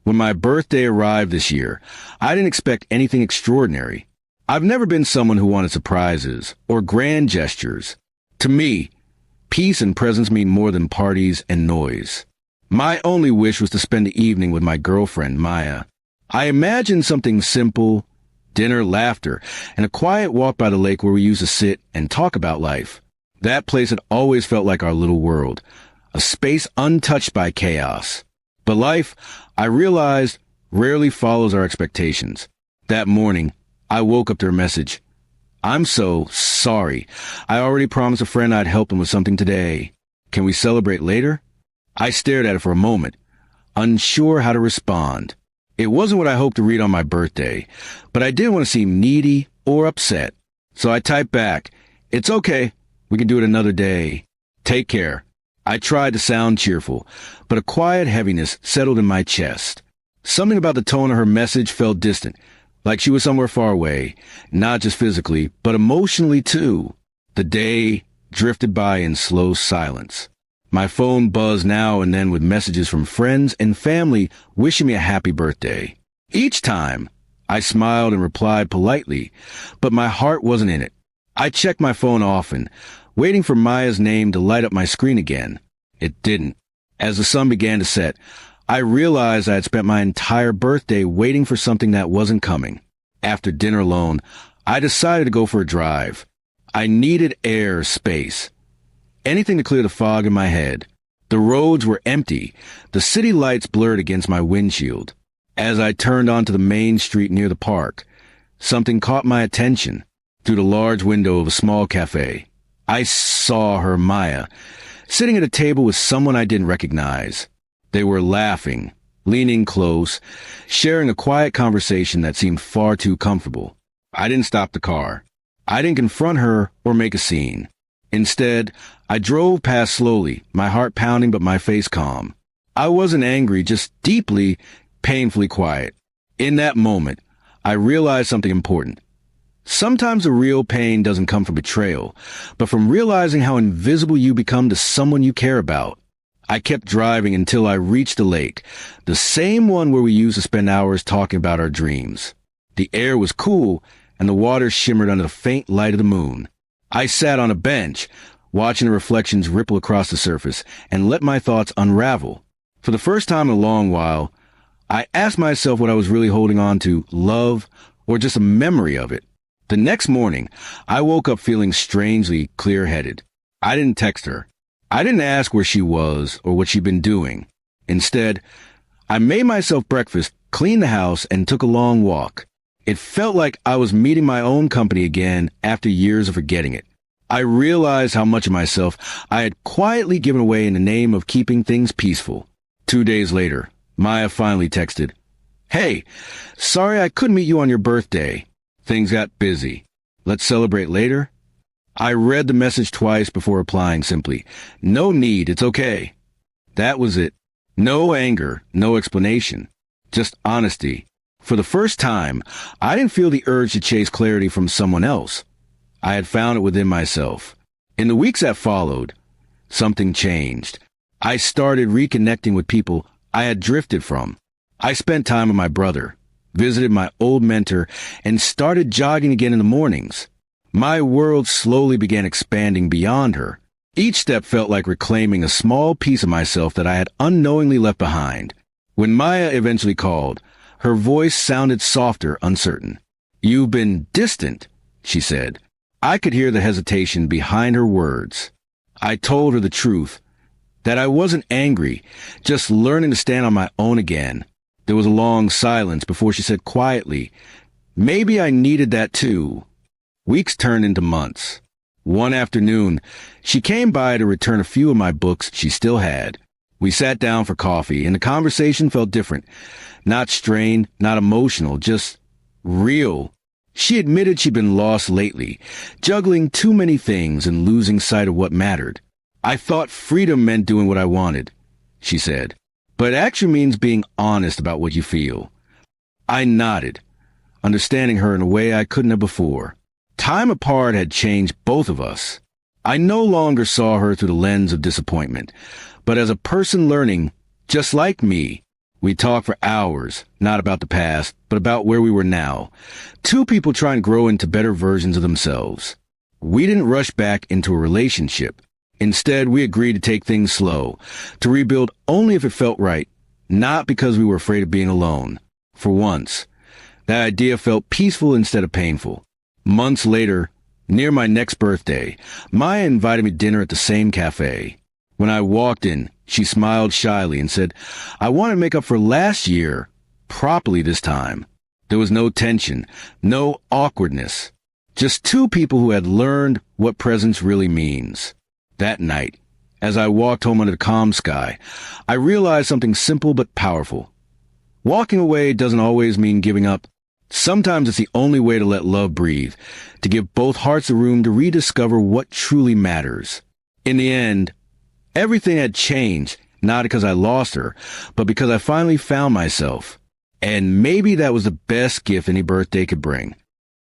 When my birthday arrived this year, I didn't expect anything extraordinary. I've never been someone who wanted surprises or grand gestures. To me, peace and presence mean more than parties and noise. My only wish was to spend the evening with my girlfriend, Maya. I imagined something simple, dinner, laughter, and a quiet walk by the lake where we used to sit and talk about life. That place had always felt like our little world, a space untouched by chaos. But life, I realized, rarely follows our expectations. That morning, I woke up to her message. "I'm so sorry. I already promised a friend I'd help him with something today. Can we celebrate later?" I stared at it for a moment, unsure how to respond. It wasn't what I hoped to read on my birthday, but I didn't want to seem needy or upset. So I typed back, "It's okay. We can do it another day. Take care." I tried to sound cheerful, but a quiet heaviness settled in my chest. Something about the tone of her message felt distant, like she was somewhere far away, not just physically, but emotionally too. The day drifted by in slow silence. My phone buzzed now and then with messages from friends and family wishing me a happy birthday. Each time, I smiled and replied politely, but my heart wasn't in it. I checked my phone often, waiting for Maya's name to light up my screen again. It didn't. As the sun began to set, I realized I had spent my entire birthday waiting for something that wasn't coming. After dinner alone, I decided to go for a drive. I needed air, space. Anything to clear the fog in my head. The roads were empty, the city lights blurred against my windshield. As I turned onto the main street near the park, something caught my attention. Through the large window of a small cafe, I saw her, Maya, sitting at a table with someone I didn't recognize. They were laughing, leaning close, sharing a quiet conversation that seemed far too comfortable. I didn't stop the car. I didn't confront her or make a scene. Instead, I drove past slowly, my heart pounding but my face calm. I wasn't angry, just deeply, painfully quiet. In that moment, I realized something important. Sometimes the real pain doesn't come from betrayal, but from realizing how invisible you become to someone you care about. I kept driving until I reached the lake, the same one where we used to spend hours talking about our dreams. The air was cool, and the water shimmered under the faint light of the moon. I sat on a bench, watching the reflections ripple across the surface, and let my thoughts unravel. For the first time in a long while, I asked myself what I was really holding on to, love, or just a memory of it. The next morning, I woke up feeling strangely clear-headed. I didn't text her. I didn't ask where she was or what she'd been doing. Instead, I made myself breakfast, cleaned the house, and took a long walk. It felt like I was meeting my own company again after years of forgetting it. I realized how much of myself I had quietly given away in the name of keeping things peaceful. 2 days later, Maya finally texted, "Hey, sorry I couldn't meet you on your birthday. Things got busy. Let's celebrate later?" I read the message twice before replying simply, "No need, it's okay." That was it. No anger, no explanation. Just honesty. For the first time, I didn't feel the urge to chase clarity from someone else. I had found it within myself. In the weeks that followed, something changed. I started reconnecting with people I had drifted from. I spent time with my brother, visited my old mentor, and started jogging again in the mornings. My world slowly began expanding beyond her. Each step felt like reclaiming a small piece of myself that I had unknowingly left behind. When Maya eventually called, her voice sounded softer, uncertain. "You've been distant," she said. I could hear the hesitation behind her words. I told her the truth, that I wasn't angry, just learning to stand on my own again. There was a long silence before she said quietly, "Maybe I needed that too." Weeks turned into months. One afternoon, she came by to return a few of my books she still had. We sat down for coffee, and the conversation felt different. Not strained, not emotional, just real. She admitted she'd been lost lately, juggling too many things and losing sight of what mattered. "I thought freedom meant doing what I wanted," she said. "But it actually means being honest about what you feel." I nodded, understanding her in a way I couldn't have before. Time apart had changed both of us. I no longer saw her through the lens of disappointment, but as a person learning, just like me, We talked for hours, not about the past, but about where we were now. Two people trying to grow into better versions of themselves. We didn't rush back into a relationship. Instead, we agreed to take things slow, to rebuild only if it felt right, not because we were afraid of being alone. For once, that idea felt peaceful instead of painful. Months later, near my next birthday, Maya invited me to dinner at the same cafe. When I walked in, she smiled shyly and said, "I want to make up for last year, properly this time." There was no tension, no awkwardness. Just two people who had learned what presence really means. That night, as I walked home under the calm sky, I realized something simple but powerful. Walking away doesn't always mean giving up. Sometimes it's the only way to let love breathe, to give both hearts a room to rediscover what truly matters. In the end, everything had changed, not because I lost her, but because I finally found myself. And maybe that was the best gift any birthday could bring.